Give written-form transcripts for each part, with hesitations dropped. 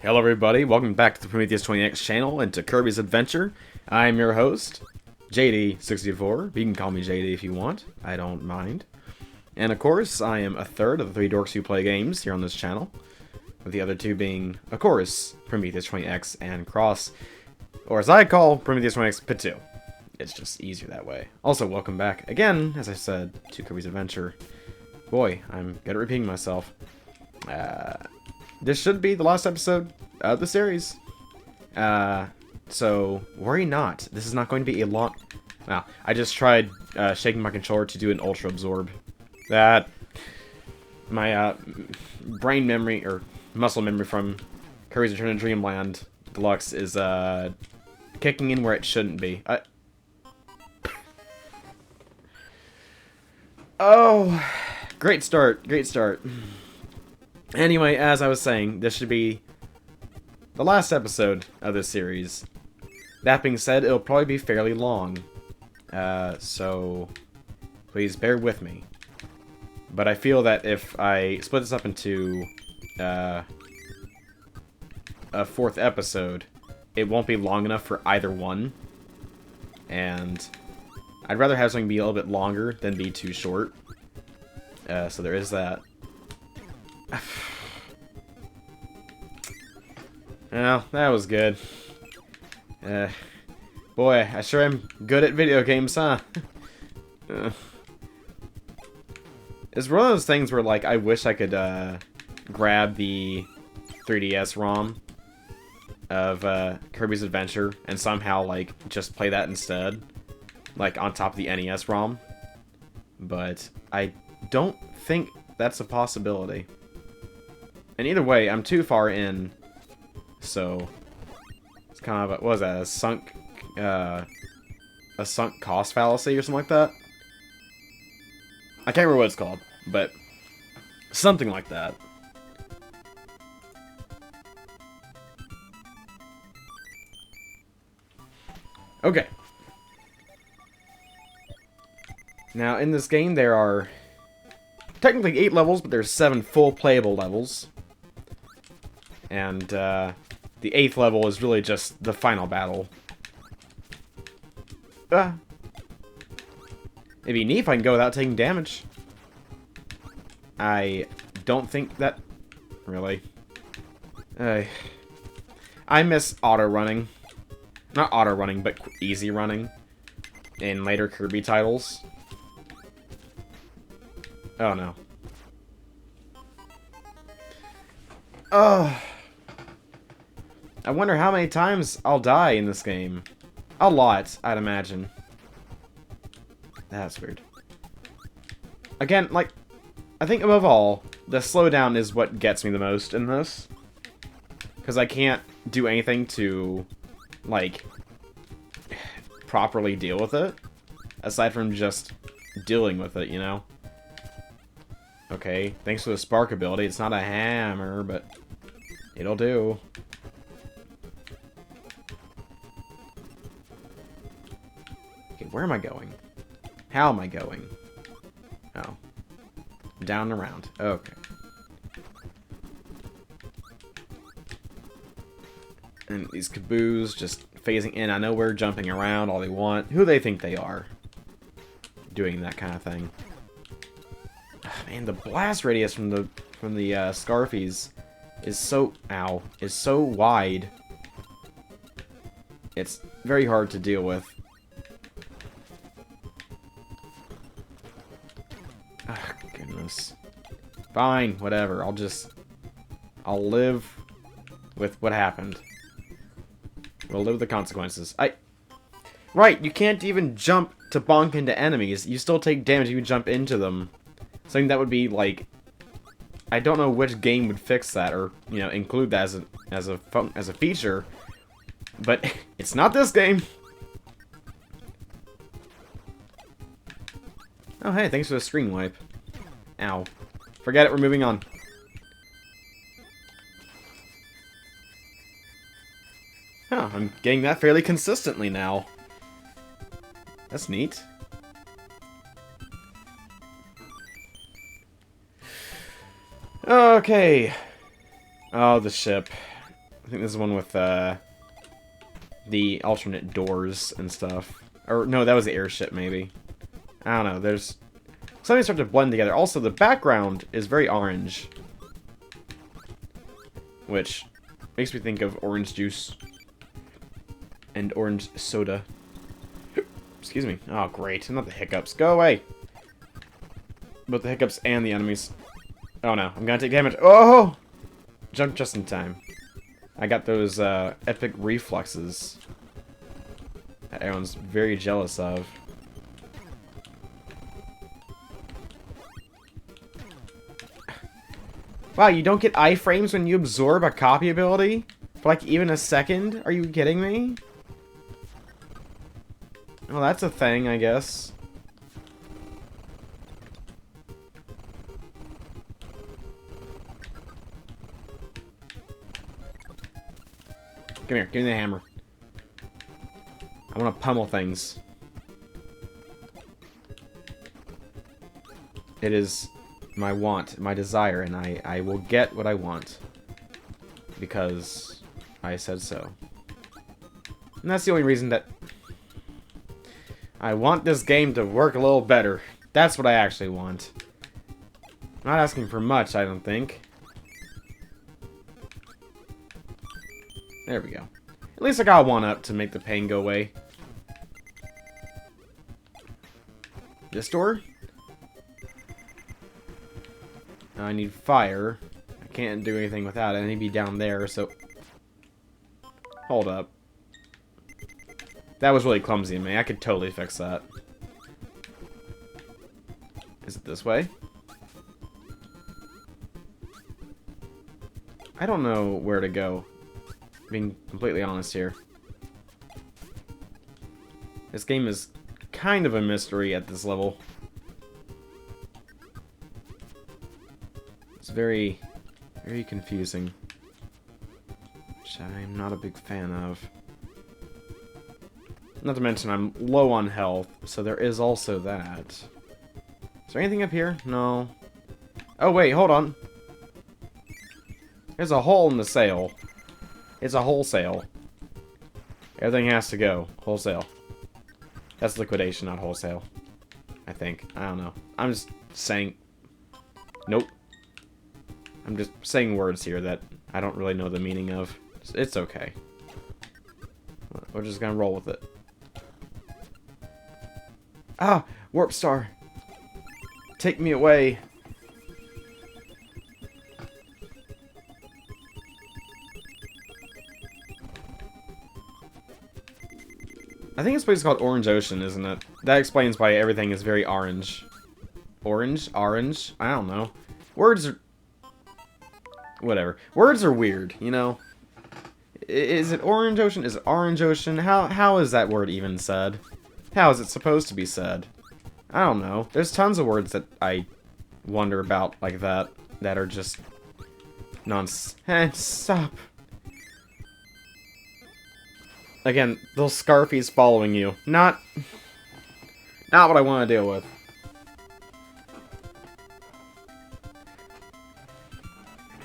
Hello everybody, welcome back to the Prometheus 20X channel and to Kirby's Adventure. I'm your host, JD64. You can call me JD if you want, I don't mind. And of course, I am a third of the three dorks who play games here on this channel, with the other two being, of course, Prometheus 20X and Cros, or as I call Prometheus 20X P2. It's just easier that way. Also, welcome back again, as I said, to Kirby's Adventure. Boy, I'm good at repeating myself. This should be the last episode of the series. So worry not. This is not going to be a long... Wow, I just tried shaking my controller to do an Ultra Absorb. That... My brain memory, or muscle memory from Kirby's Return to Dreamland Deluxe is kicking in where it shouldn't be. Oh, great start, great start. Anyway, as I was saying, this should be the last episode of this series. That being said, it'll probably be fairly long. So please bear with me. But I feel that if I split this up into a fourth episode, it won't be long enough for either one. And I'd rather have something be a little bit longer than be too short. So there is that. Well, that was good. Boy, I sure am good at video games, huh? It's one of those things where, like, I wish I could grab the 3DS ROM of Kirby's Adventure and somehow, like, just play that instead. Like, on top of the NES ROM. But I don't think that's a possibility. And either way, I'm too far in, so it's kind of a, what was that, a sunk cost fallacy or something like that? I can't remember what it's called, but something like that. Okay. Now, in this game, there are technically 8 levels, but there's 7 full playable levels. And the 8th level is really just the final battle. It'd be neat if I can go without taking damage. I don't think that... Really. I miss auto-running. Not auto-running, but easy running. In later Kirby titles. Oh no. Oh. I wonder how many times I'll die in this game. A lot, I'd imagine. That's weird. Again, like, I think above all, the slowdown is what gets me the most in this. Because I can't do anything to, like, properly deal with it. Aside from just dealing with it, you know? Okay, thanks for the spark ability. It's not a hammer, but it'll do. Okay, where am I going? How am I going? Oh. Down and around. Okay. And these caboos just phasing in. I know we're jumping around all they want. Who they think they are? Doing that kind of thing. Man, the blast radius from the Scarfies is so is so wide. It's very hard to deal with. Oh, goodness. Fine, whatever. I'll live with what happened. We'll live with the consequences. Right, you can't even jump to bonk into enemies. You still take damage if you jump into them. Something that would be, like, I don't know which game would fix that, or, you know, include that as a feature, but it's not this game. Oh, hey, thanks for the screen wipe. Ow. Forget it, we're moving on. Huh, I'm getting that fairly consistently now. That's neat. Okay. Oh, the ship. I think this is one with the alternate doors and stuff. Or no, that was the airship maybe. I don't know. There's something start to blend together. Also, the background is very orange, which makes me think of orange juice and orange soda. Excuse me. Oh, great. Not the hiccups. Go away. Both the hiccups and the enemies. Oh no, I'm gonna take damage. Oh! Jumped just in time. I got those epic reflexes that everyone's very jealous of. Wow, you don't get iframes when you absorb a copy ability? For like even a second? Are you kidding me? Well, that's a thing, I guess. Come here, give me the hammer. I want to pummel things. It is my want, my desire, and I will get what I want. Because I said so. And that's the only reason that I want this game to work a little better. That's what I actually want. I'm not asking for much, I don't think. There we go. At least I got one up to make the pain go away. This door? I need fire. I can't do anything without it. I need to be down there, so... Hold up. That was really clumsy of me. I could totally fix that. Is it this way? I don't know where to go. Being completely honest here. This game is kind of a mystery at this level. It's very, very confusing. Which I'm not a big fan of. Not to mention I'm low on health, so there is also that. Is there anything up here? No. Oh wait, hold on. There's a hole in the sail. It's a wholesale. Everything has to go. Wholesale. That's liquidation, not wholesale. I think. I don't know. I'm just saying... Nope. I'm just saying words here that I don't really know the meaning of. It's okay. We're just gonna roll with it. Ah! Warp Star! Take me away! I think this place is called Orange Ocean, isn't it? That explains why everything is very orange. Orange? Orange? I don't know. Words are... Whatever. Words are weird, you know? Is it Orange Ocean? Is it Orange Ocean? How is that word even said? How is it supposed to be said? I don't know. There's tons of words that I wonder about like that. That are just... Stop. Again, those Scarfies following you. Not what I want to deal with.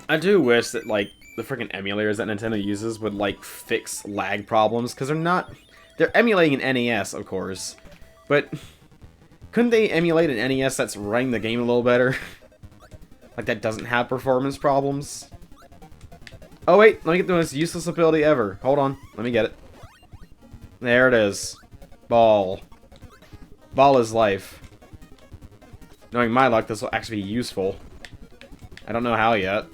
I do wish that, like, the freaking emulators that Nintendo uses would, like, fix lag problems, because they're emulating an NES, of course, but couldn't they emulate an NES that's running the game a little better? Like, that doesn't have performance problems? Oh, wait, let me get the most useless ability ever. Hold on, let me get it. There it is. Ball. Ball is life. Knowing my luck, this will actually be useful. I don't know how yet.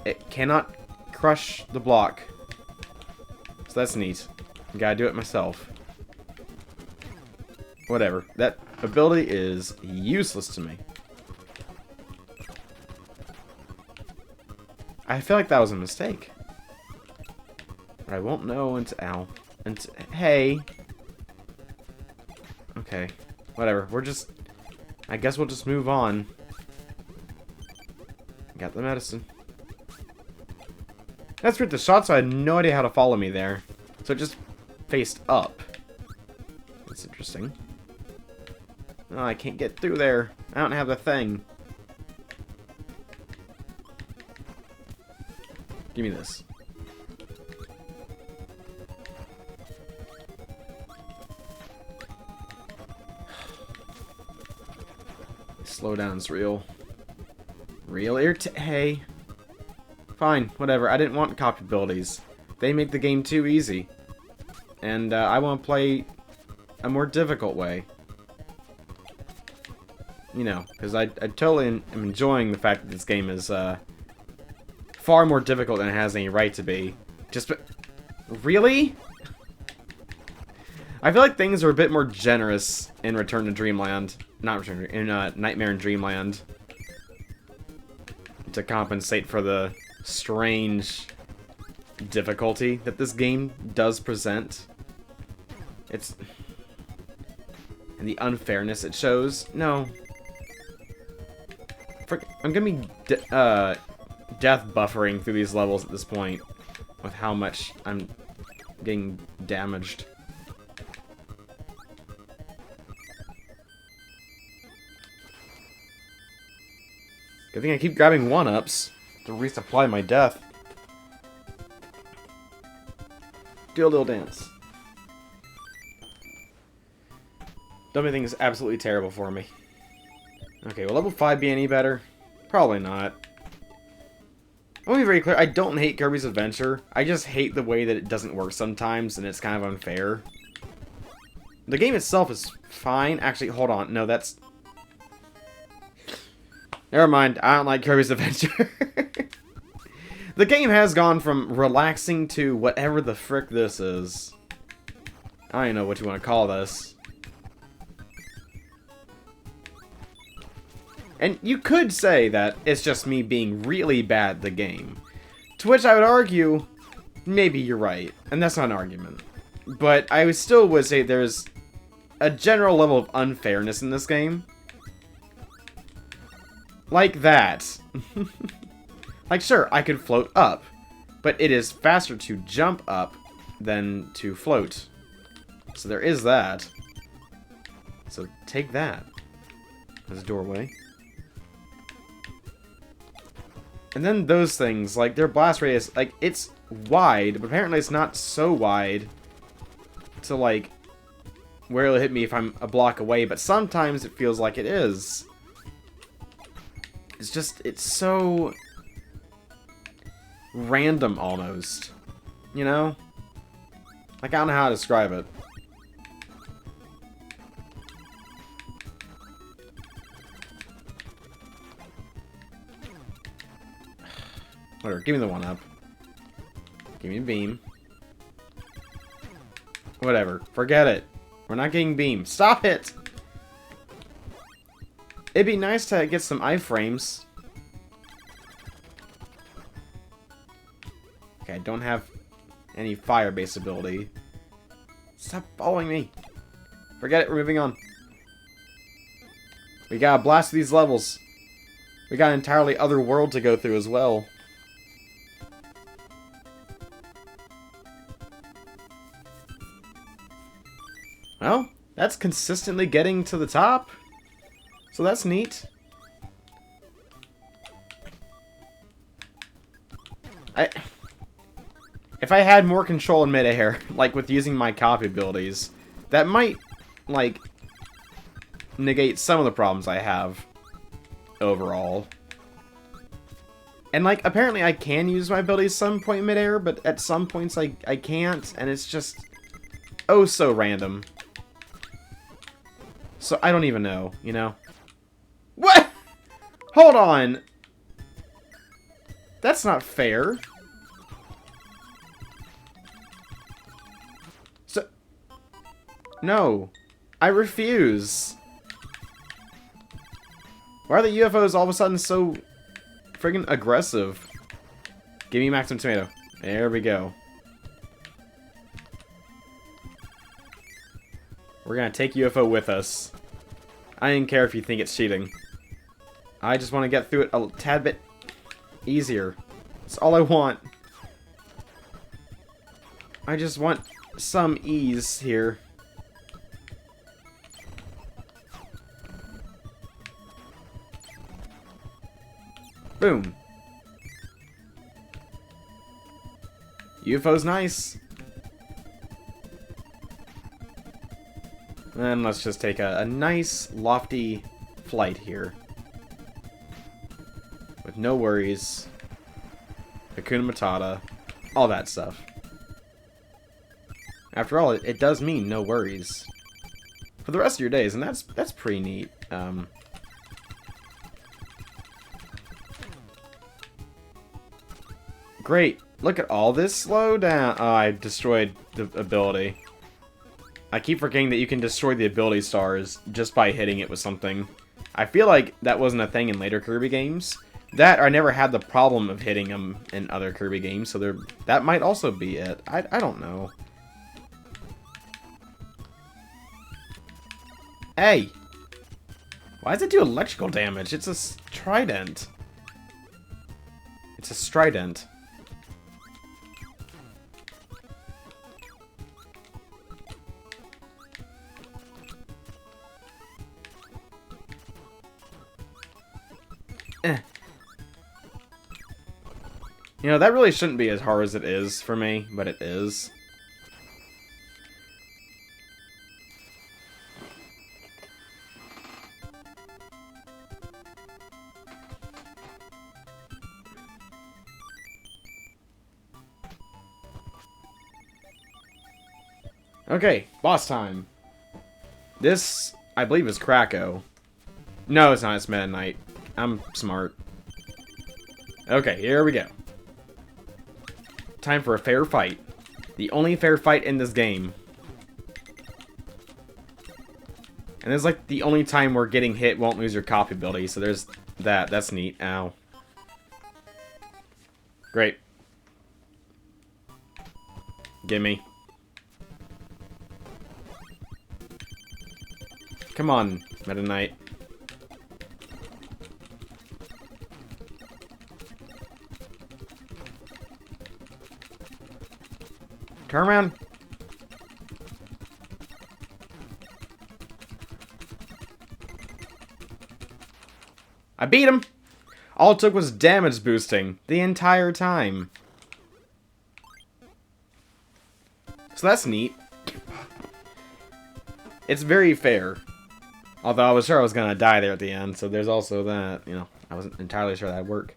It cannot crush the block. So that's neat. Gotta do it myself. Whatever. That ability is useless to me. I feel like that was a mistake. But I won't know until... Ow. Hey. Okay. Whatever. We're just... I guess we'll just move on. Got the medicine. That's weird. The shots, I had no idea how to follow me there. So it just faced up. That's interesting. Oh, I can't get through there. I don't have the thing. Give me this. Slowdown's real. Hey. Fine, whatever. I didn't want cop abilities. They make the game too easy. And I want to play a more difficult way. You know, because I totally am enjoying the fact that this game is far more difficult than it has any right to be. Really? I feel like things are a bit more generous in Return to Dreamland. Not Return to Nightmare in Dreamland. To compensate for the strange difficulty that this game does present. It's... and the unfairness it shows. No. I'm gonna be death buffering through these levels at this point. With how much I'm getting damaged. Good thing I keep grabbing 1-ups to resupply my death. Do a little dance. Don't make things absolutely terrible for me. Okay, will level 5 be any better? Probably not. I want to be very clear, I don't hate Kirby's Adventure. I just hate the way that it doesn't work sometimes, and it's kind of unfair. The game itself is fine. Actually, hold on. No, that's... never mind. I don't like Kirby's Adventure. The game has gone from relaxing to whatever the frick this is. I don't even know what you want to call this. And you could say that it's just me being really bad at the game. To which I would argue, maybe you're right. And that's not an argument. But I still would say there's a general level of unfairness in this game. Like that. Like, sure, I could float up. But it is faster to jump up than to float. So there is that. So take that. There's a doorway. And then those things, like, their blast radius, like, it's wide, but apparently it's not so wide to, like, where it'll hit me if I'm a block away, but sometimes it feels like it is. It's just, it's so random, almost. You know? Like, I don't know how to describe it. Whatever, give me the 1-up. Give me a beam. Whatever, forget it. We're not getting beam. Stop it! It'd be nice to get some iframes. Okay, I don't have any fire-based ability. Stop following me. Forget it, we're moving on. We gotta blast these levels. We got an entirely other world to go through as well. Well, that's consistently getting to the top. So that's neat. If I had more control in midair, like with using my copy abilities, that might, like, negate some of the problems I have overall. And, like, apparently I can use my abilities some point in midair, but at some points I can't, and it's just oh so random. So I don't even know, you know? What? Hold on. That's not fair. So... no. I refuse. Why are the UFOs all of a sudden so friggin' aggressive? Give me maximum tomato. There we go. We're gonna take UFO with us. I don't care if you think it's cheating. I just want to get through it a tad bit easier. That's all I want. I just want some ease here. Boom. UFO's nice. Then let's just take a nice, lofty flight here. With no worries. Hakuna Matata. All that stuff. After all, it does mean no worries. For the rest of your days, and that's pretty neat. Great. Look at all this slowdown. Oh, I destroyed the ability. I keep forgetting that you can destroy the ability stars just by hitting it with something. I feel like that wasn't a thing in later Kirby games. That, I never had the problem of hitting them in other Kirby games, so that might also be it. I don't know. Hey! Why does it do electrical damage? It's a trident. It's a strident. You know, that really shouldn't be as hard as it is for me, but it is. Okay, boss time. This, I believe, is Krakow. No, it's not. It's Meta Knight. I'm smart. Okay, here we go. Time for a fair fight. The only fair fight in this game. And it's like the only time where getting hit won't lose your copy ability, so there's that. That's neat. Ow. Great. Gimme. Come on, Meta Knight. Turn around. I beat him. All it took was damage boosting the entire time. So that's neat. It's very fair. Although I was sure I was gonna die there at the end, so there's also that, you know, I wasn't entirely sure that'd work.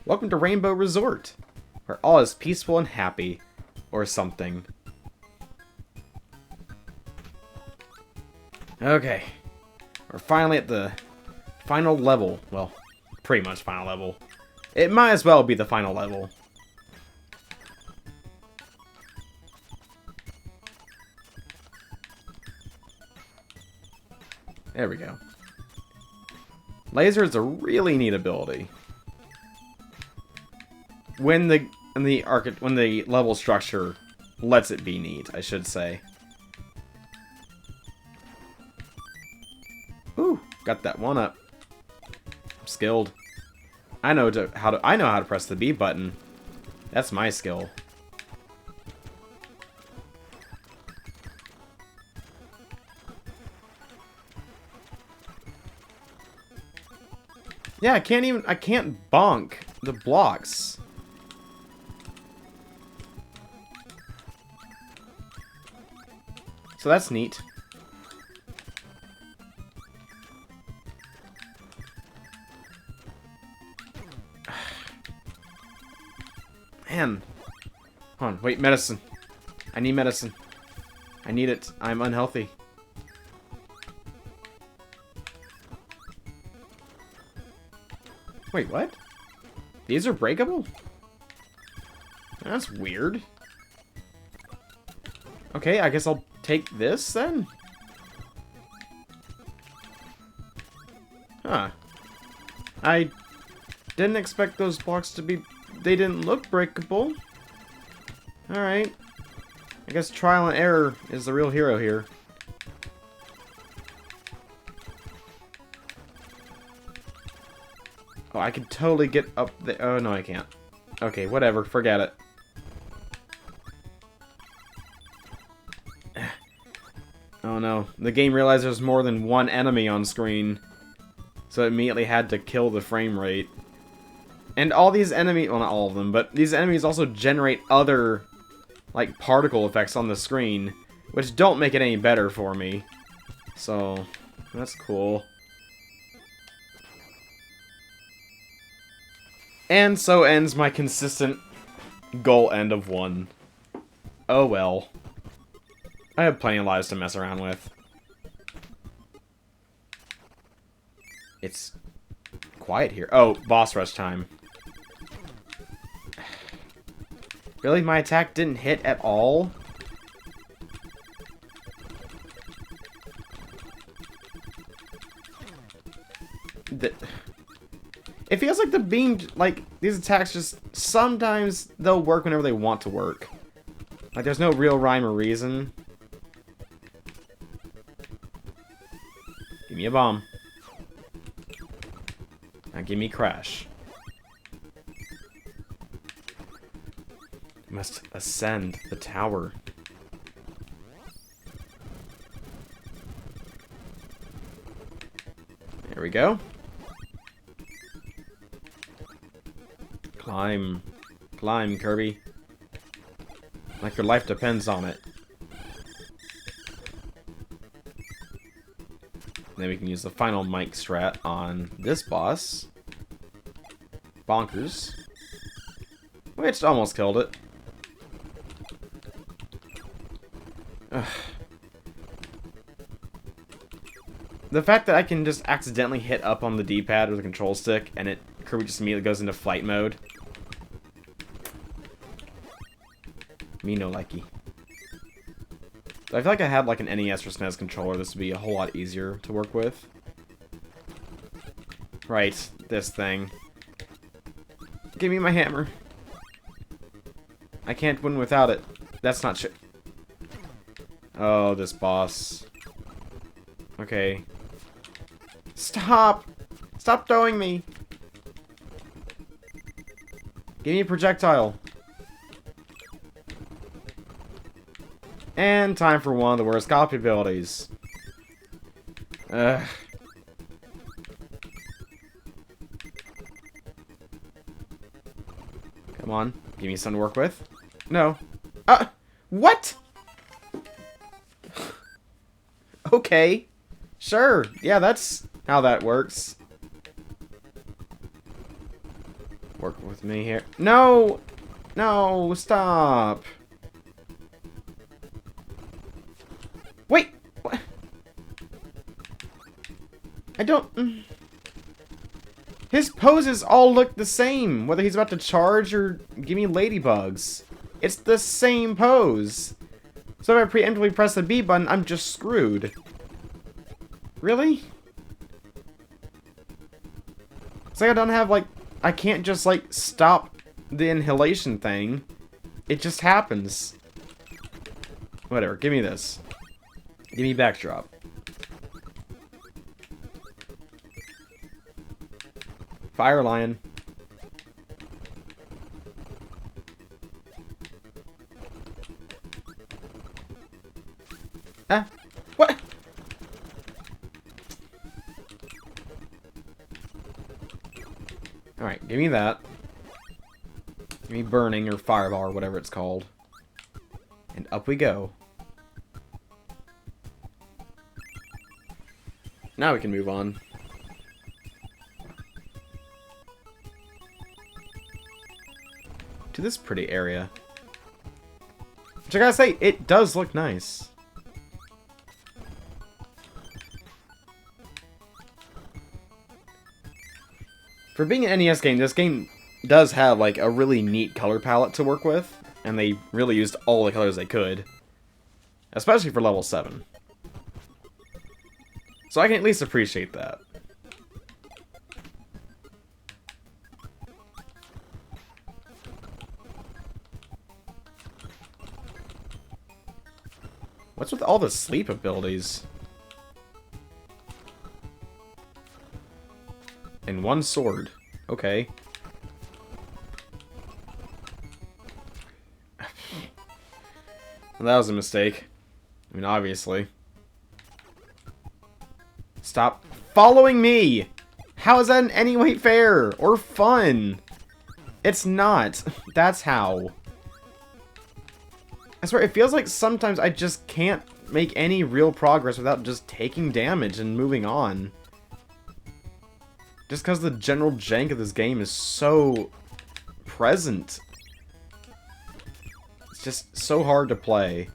Welcome to Rainbow Resort, where all is peaceful and happy. Or something. Okay. We're finally at the final level. Well, pretty much final level. It might as well be the final level. There we go. Laser is a really neat ability. When the level structure lets it be neat, I should say. Ooh, got that one up. I'm skilled. I know how to press the B button. That's my skill. Yeah, I can't bonk the blocks. So that's neat. Man. Hold on, wait, medicine. I need medicine. I need it. I'm unhealthy. Wait, what? These are breakable? That's weird. Okay, I guess I'll take this then? Huh. I didn't expect those blocks to be... They didn't look breakable. Alright. I guess trial and error is the real hero here. Oh, I could totally get up there. Oh, no, I can't. Okay, whatever. Forget it. Oh, no. The game realized there's more than one enemy on screen. So it immediately had to kill the frame rate. And all these enemies... Well, not all of them, but these enemies also generate other like, particle effects on the screen, which don't make it any better for me. So, that's cool. And so ends my consistent goal end of 1. Oh well. I have plenty of lives to mess around with. It's quiet here. Oh, boss rush time. Really? My attack didn't hit at all? It feels like the beam, like, these attacks just, sometimes they'll work whenever they want to work. Like, there's no real rhyme or reason. Give me a bomb. Now give me crash. Must ascend the tower. There we go. Climb. Climb, Kirby. Like your life depends on it. Then we can use the final mic strat on this boss. Bonkers. Which almost killed it. Ugh. The fact that I can just accidentally hit up on the D-pad with a control stick and Kirby just immediately goes into flight mode. Me no likey. I feel like I had like an NES or SNES controller, this would be a whole lot easier to work with. Right, this thing. Give me my hammer. I can't win without it. That's not shit. Oh, this boss. Okay. Stop! Stop throwing me! Give me a projectile. And time for one of the worst copy abilities. Ugh. Come on, give me something to work with. No. What? Okay. Sure. Yeah, that's how that works. Work with me here. No! No, stop. Wait! What? I don't... His poses all look the same, whether he's about to charge or give me ladybugs. It's the same pose. So if I preemptively press the B button, I'm just screwed. Really? It's like I don't have, like... I can't just, like, stop the inhalation thing. It just happens. Whatever, give me this. Give me backdrop. Fire Lion. What? Alright, give me that. Give me burning or fireball or whatever it's called. And up we go. Now we can move on. To this pretty area. Which I gotta say, it does look nice. For being an NES game, this game does have like a really neat color palette to work with. And they really used all the colors they could. Especially for level 7. So I can at least appreciate that. What's with all the sleep abilities? And one sword. Okay. Well, that was a mistake. I mean, obviously. Stop following me! How is that in any way fair? Or fun? It's not. That's how. I swear, it feels like sometimes I just can't make any real progress without just taking damage and moving on. Just because the general jank of this game is so present. It's just so hard to play.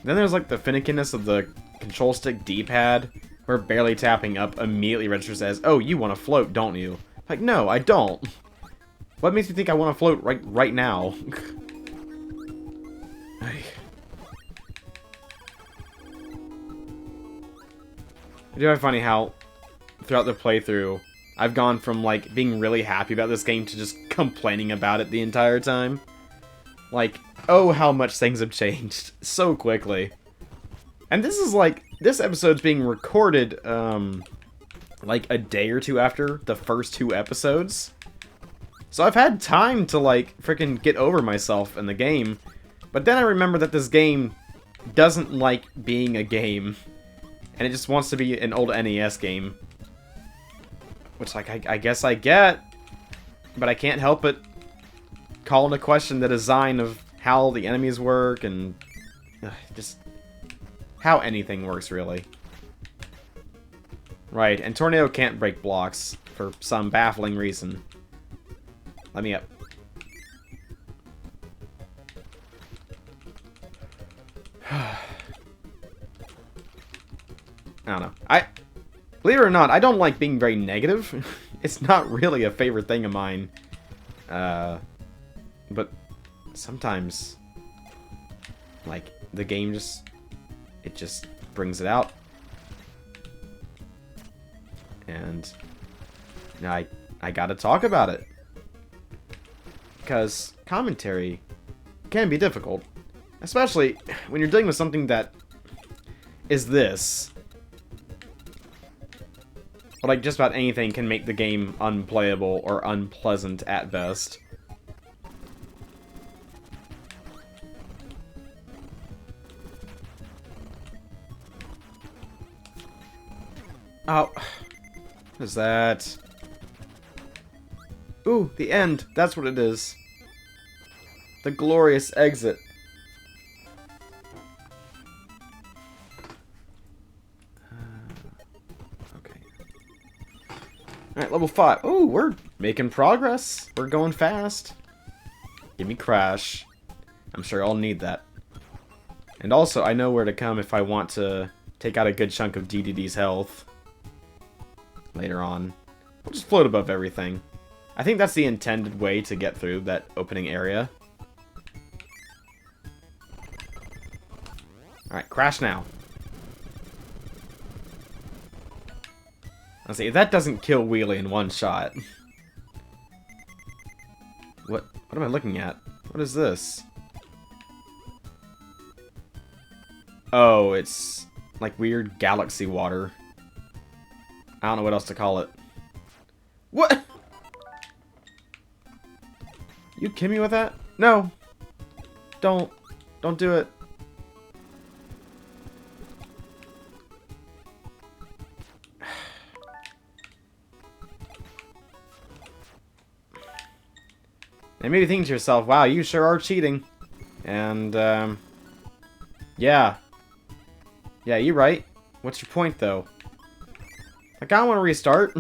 Then there's like the finickiness of the control stick D-pad, where barely tapping up immediately registers as, oh, you want to float, don't you? Like, no, I don't. What makes me think I want to float right now? I do find funny how, throughout the playthrough, I've gone from, like, being really happy about this game to just complaining about it the entire time. Like, oh, how much things have changed so quickly. And this is, like, this episode's being recorded, like, a day or two after the first 2 episodes. So I've had time to, like, freaking get over myself in the game. But then I remember that this game doesn't like being a game. And it just wants to be an old NES game. Which, like, I guess I get. But I can't help but call into question the design of how the enemies work and just how anything works, really. Right, and Tornado can't break blocks for some baffling reason. Let me up. I don't know. Believe it or not, I don't like being very negative. It's not really a favorite thing of mine. But sometimes, like, the game it just brings it out. And now I gotta talk about it. Because commentary can be difficult. Especially when you're dealing with something that is this. But like just about anything can make the game unplayable or unpleasant at best. Oh, what is that? Ooh, the end. That's what it is. The glorious exit. Okay. Alright, level 5. Ooh, we're making progress. We're going fast. Give me Crash. I'm sure I'll need that. And also, I know where to come if I want to take out a good chunk of DDD's health. Later on. We'll just float above everything. I think that's the intended way to get through that opening area. Alright, Crash now. Let's see, if that doesn't kill Wheelie in one shot. What am I looking at? What is this? Oh, it's like weird galaxy water. I don't know what else to call it. What? You kidding me with that? No. Don't do it. And maybe think to yourself, wow, you sure are cheating. And, yeah. Yeah, you're right. What's your point, though? Like, I don't want to restart.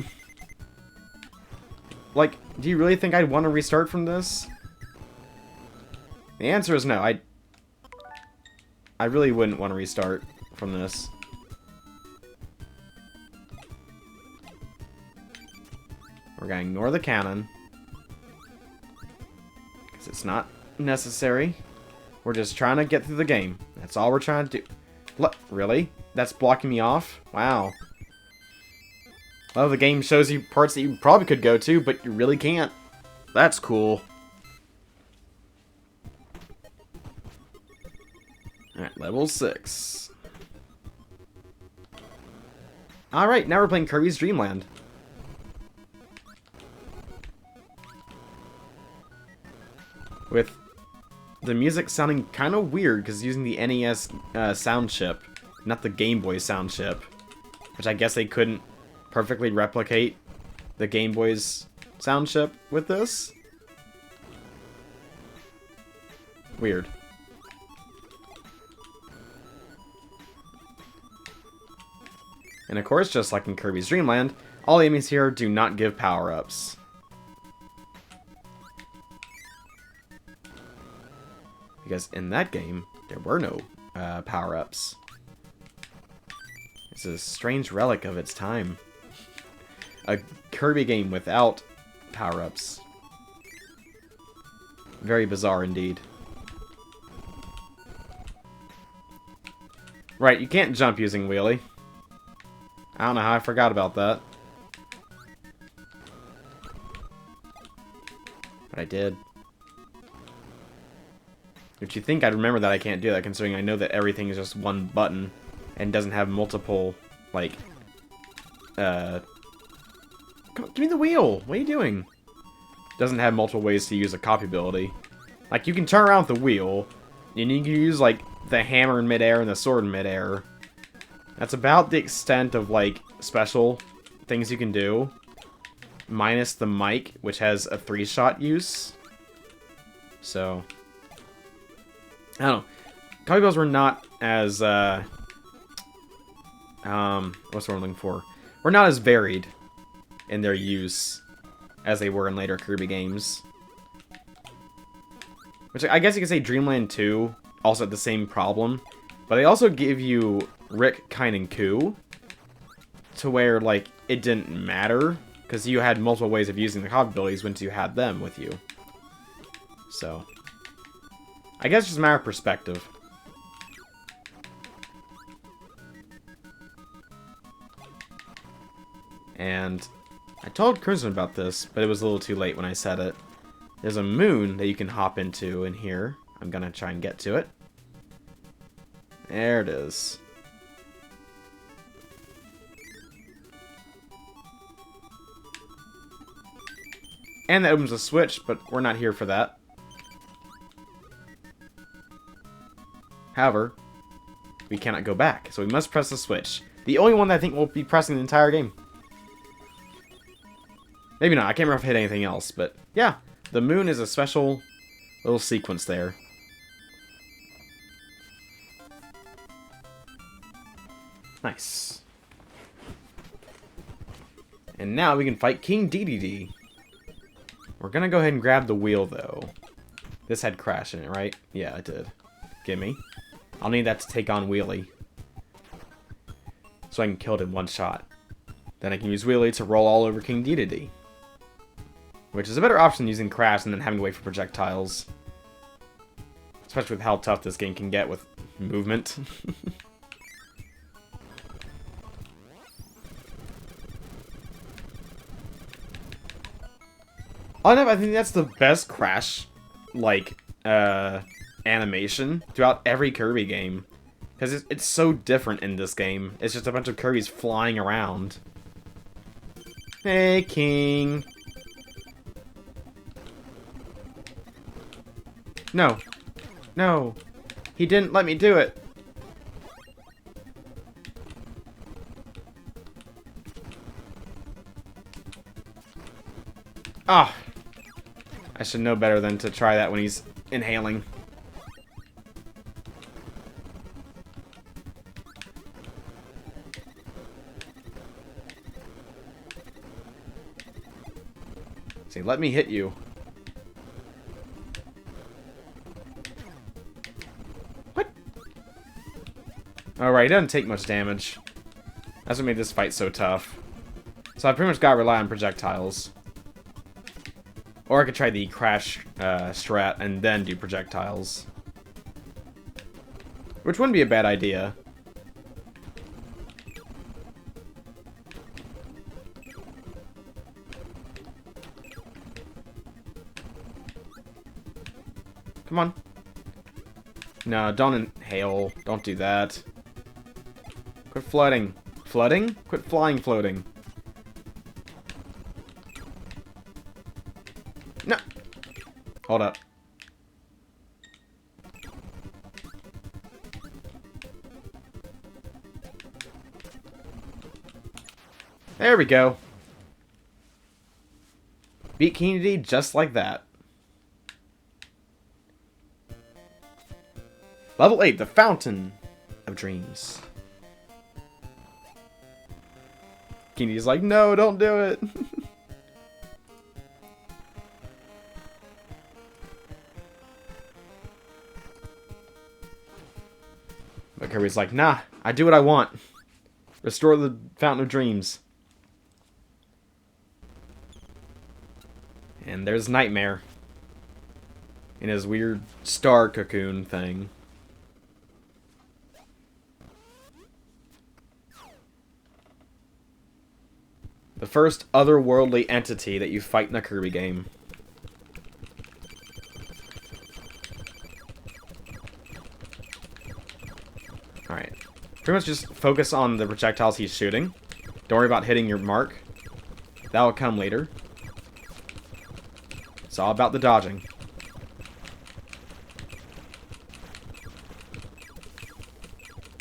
Like, do you really think I'd want to restart from this? The answer is no. I really wouldn't want to restart from this. We're going to ignore the cannon. Because it's not necessary. We're just trying to get through the game. That's all we're trying to do. Look, really? That's blocking me off? Wow. Well, the game shows you parts that you probably could go to, but you really can't. That's cool. Alright, level 6. Alright, now we're playing Kirby's Dream Land. With the music sounding kind of weird, because using the NES sound chip. not the Game Boy sound chip. Which I guess they couldn't perfectly replicate the Game Boy's sound chip with this. Weird. And of course, just like in Kirby's Dream Land, all the enemies here do not give power-ups. Because in that game, there were no power-ups. It's a strange relic of its time. A Kirby game without power-ups. Very bizarre indeed. Right, you can't jump using wheelie. I don't know how I forgot about that. But I did. Which you think I'd remember that I can't do that, considering I know that everything is just one button and doesn't have multiple, like, come on, give me the wheel! What are you doing? Doesn't have multiple ways to use a copy ability. Like, you can turn around with the wheel, and you can use, like, the hammer in midair and the sword in midair. That's about the extent of, like, special things you can do. Minus the mic, which has a 3-shot use. So, I don't know. Copy bills were not as, what's the word I'm looking for? Were not as varied in their use as they were in later Kirby games. Which I guess you could say Dreamland 2 also had the same problem. But they also give you Rick, Kine, and Koo, to where, like, it didn't matter, because you had multiple ways of using the copy abilities once you had them with you. So, I guess it's just a matter of perspective. And I told Crimson about this, but it was a little too late when I said it. There's a moon that you can hop into in here. I'm gonna try and get to it. There it is. And that opens a switch, but we're not here for that. However, we cannot go back, so we must press the switch. The only one that I think we'll be pressing the entire game. Maybe not, I can't remember if I hit anything else, but yeah. The moon is a special little sequence there. Nice. And now we can fight King DDD. We're gonna go ahead and grab the wheel, though. This had Crash in it, right? Yeah, it did. Gimme. I'll need that to take on Wheelie. So I can kill it in one shot. Then I can use Wheelie to roll all over King DDD. Which is a better option than using Crash and then having to wait for projectiles. Especially with how tough this game can get with movement. I think that's the best Crash, like, animation throughout every Kirby game. Because it's so different in this game. It's just a bunch of Kirbys flying around. Hey, King. No. No. He didn't let me do it. Ah. Oh. I should know better than to try that when he's inhaling. See, let me hit you. What? Alright, he doesn't take much damage. That's what made this fight so tough. So I pretty much gotta rely on projectiles. Or I could try the Crash strat and then do projectiles. Which wouldn't be a bad idea. Come on. No, don't inhale. Don't do that. Quit flooding. Flooding? Quit flying floating. No! Hold up. There we go. Beat Kennedy just like that. Level 8, the Fountain of Dreams. Kennedy's like, no, don't do it. But Kirby's like, nah, I do what I want. Restore the Fountain of Dreams. And there's Nightmare. In his weird star cocoon thing. The first otherworldly entity that you fight in a Kirby game. Alright. Pretty much just focus on the projectiles he's shooting. Don't worry about hitting your mark. That'll come later. It's all about the dodging.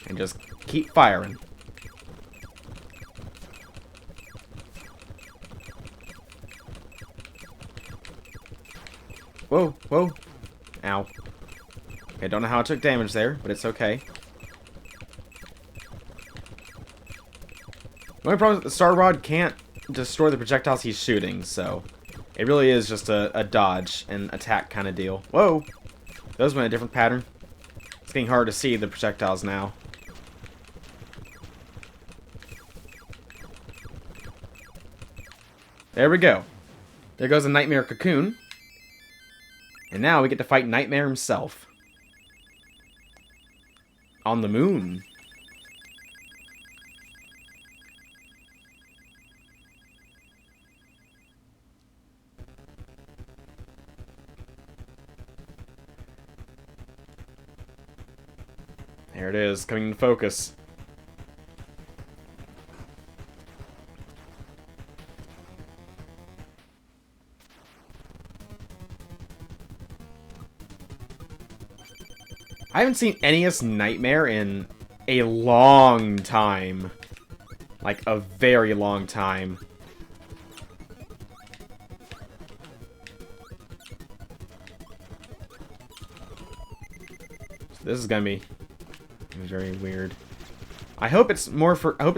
And just keep firing. Whoa, whoa. Ow. Okay, don't know how I took damage there, but it's okay. The only problem is that the Star Rod can't destroy the projectiles he's shooting, so it really is just a dodge and attack kind of deal. Whoa! Those went a different pattern. It's getting hard to see the projectiles now. There we go. There goes a Nightmare Cocoon. And now we get to fight Nightmare himself. On the moon. There it is, coming into focus. I haven't seen NES Nightmare in a long time. Like, a very long time. This is gonna be very weird. I hope it's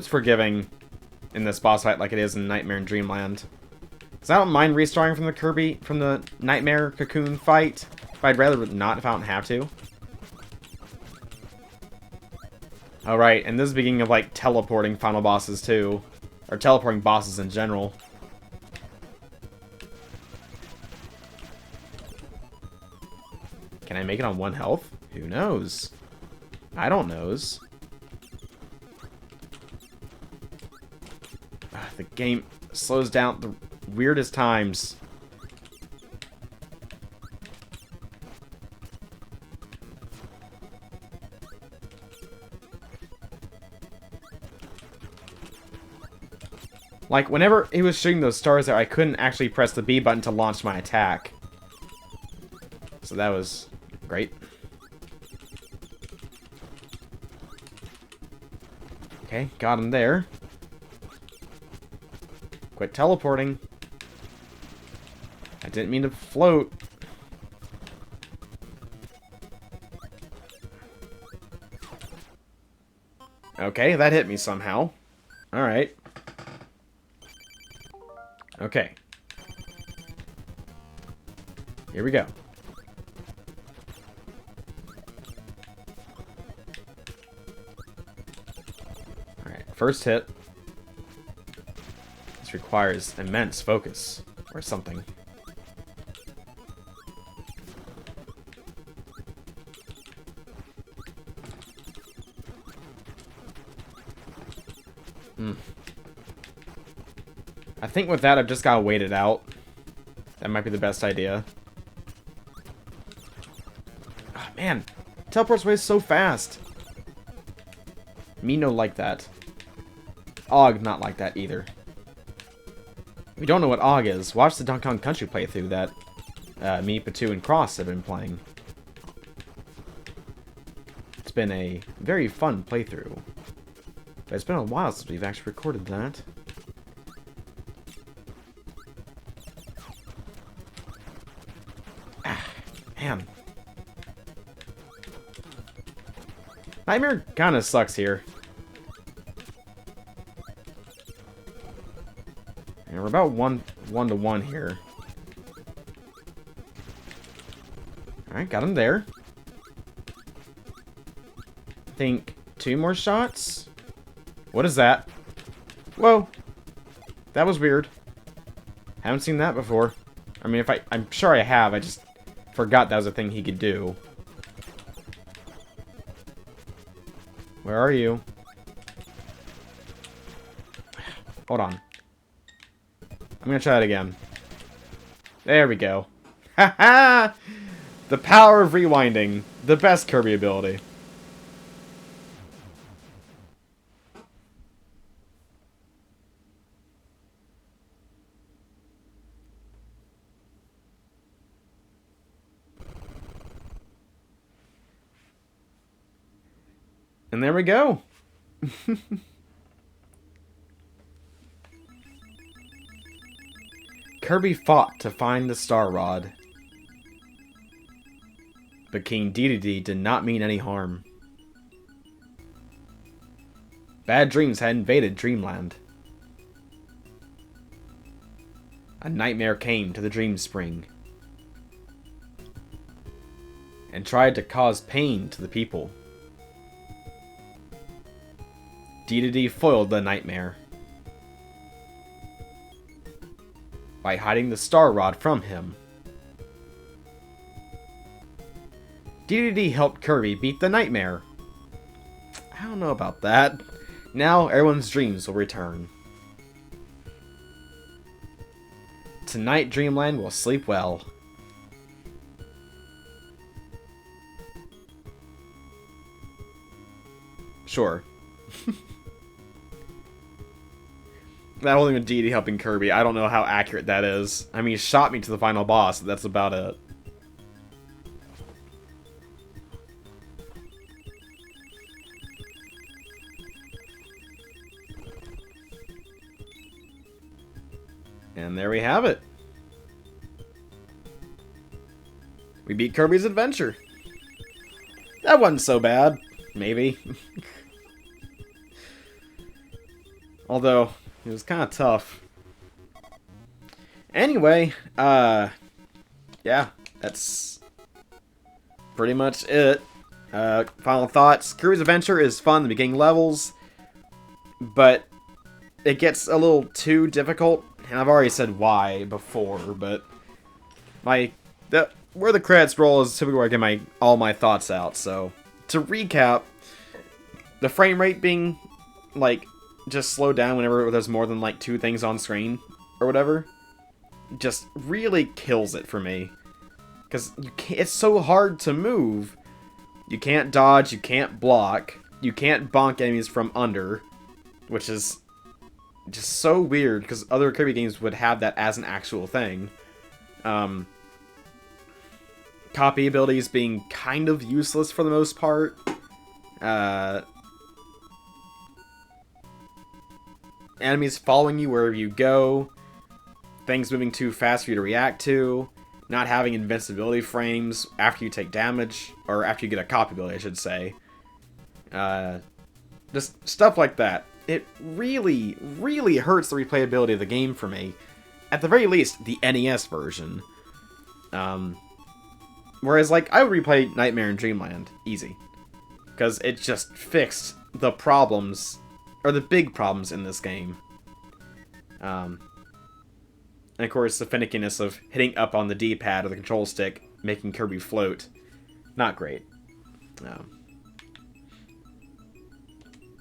forgiving in this boss fight like it is in Nightmare in Dreamland. Cause I don't mind restarting from the Nightmare Cocoon fight, but I'd rather not if I don't have to. Alright, and this is the beginning of, like, teleporting final bosses, too. Or teleporting bosses in general. Can I make it on 1 health? Who knows? I don't knows. The game slows down at the weirdest times. Like, whenever he was shooting those stars there, I couldn't actually press the B button to launch my attack. So that was great. Okay, got him there. Quit teleporting. I didn't mean to float. Okay, that hit me somehow. Alright. Okay. Here we go. Alright, first hit. This requires immense focus, or something. I think with that, I've just gotta wait it out. That might be the best idea. Oh, man, teleports away so fast. Me no like that. Og not like that either. If you don't know what Og is, watch the Donkey Kong Country playthrough that me, Patu, and Cros have been playing. It's been a very fun playthrough. But it's been a while since we've actually recorded that. Nightmare kind of sucks here. And we're about one to one here. Alright, got him there. I think 2 more shots? What is that? Whoa! That was weird. Haven't seen that before. I mean, I'm sure I have, I just forgot that was a thing he could do. Where are you? Hold on. I'm gonna try that again. There we go. Haha! The power of rewinding. The best Kirby ability. And there we go. Kirby fought to find the Star Rod. But King Dedede did not mean any harm. Bad dreams had invaded Dreamland. A nightmare came to the Dream Spring and tried to cause pain to the people. Dedede foiled the nightmare by hiding the Star Rod from him. Dedede helped Kirby beat the nightmare. I don't know about that. Now everyone's dreams will return. Tonight Dreamland will sleep well. Sure. That only with Dedede helping Kirby, I don't know how accurate that is. I mean, he shot me to the final boss, that's about it. And there we have it. We beat Kirby's Adventure. That wasn't so bad. Maybe. Although, it was kind of tough. Anyway, yeah, that's pretty much it. Final thoughts. Kirby's Adventure is fun in the beginning levels, but it gets a little too difficult. And I've already said why before, but where the credits roll is typically where I get all my thoughts out. So to recap, the frame rate being like just slowed down whenever there's more than like 2 things on screen or whatever, just really kills it for me. Because it's so hard to move. You can't dodge, you can't block, you can't bonk enemies from under, which is just so weird, because other Kirby games would have that as an actual thing. Copy abilities being kind of useless for the most part. Enemies following you wherever you go. Things moving too fast for you to react to. Not having invincibility frames after you take damage. Or after you get a copy ability, I should say. Just stuff like that. It really, really hurts the replayability of the game for me. At the very least, the NES version. Whereas, like, I would replay Nightmare in Dreamland. Easy. Because it just fixed the problems, or the big problems in this game. And of course, the finickiness of hitting up on the D-pad or the control stick, making Kirby float. Not great. But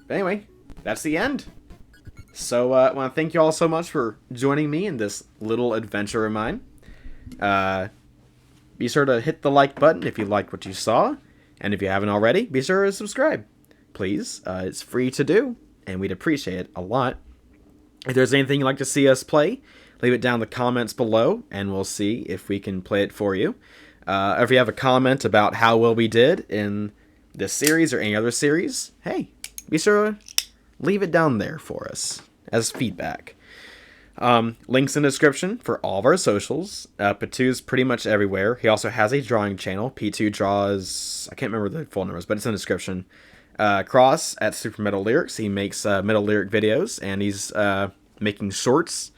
anyway, that's the end. So, I want to thank you all so much for joining me in this little adventure of mine. Be sure to hit the like button if you liked what you saw. And if you haven't already, be sure to subscribe. Please, it's free to do, and we'd appreciate it a lot. If there's anything you'd like to see us play, leave it down in the comments below, and we'll see if we can play it for you. If you have a comment about how well we did in this series or any other series, hey, be sure to leave it down there for us as feedback. Links in the description for all of our socials. P2's pretty much everywhere. He also has a drawing channel. P2 draws, I can't remember the full numbers, but it's in the description. Cros at Super Metal Lyrics. He makes metal lyric videos, and he's making shorts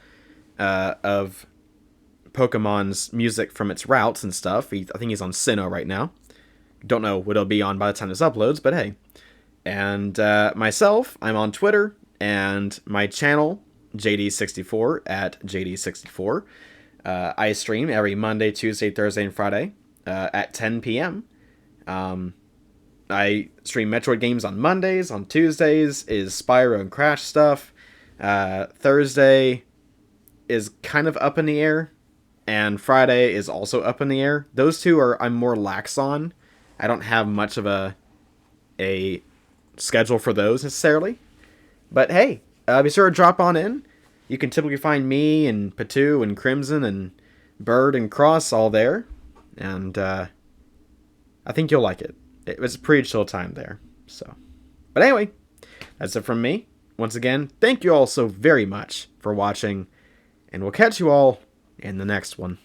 of Pokemon's music from its routes and stuff. I think he's on Sinnoh right now. Don't know what it'll be on by the time this uploads, but hey. And myself, I'm on Twitter, and my channel, JD64 at JD64. I stream every Monday, Tuesday, Thursday, and Friday at 10 p.m. I stream Metroid games on Mondays. On Tuesdays is Spyro and Crash stuff. Thursday is kind of up in the air, and Friday is also up in the air. Those two I'm more lax on. I don't have much of a schedule for those necessarily. But hey, be sure to drop on in. You can typically find me and Patu and Crimson and Bird and Cross all there. And I think you'll like it. It was a pretty chill time there. So, but anyway, that's it from me. Once again, thank you all so very much for watching. And we'll catch you all in the next one.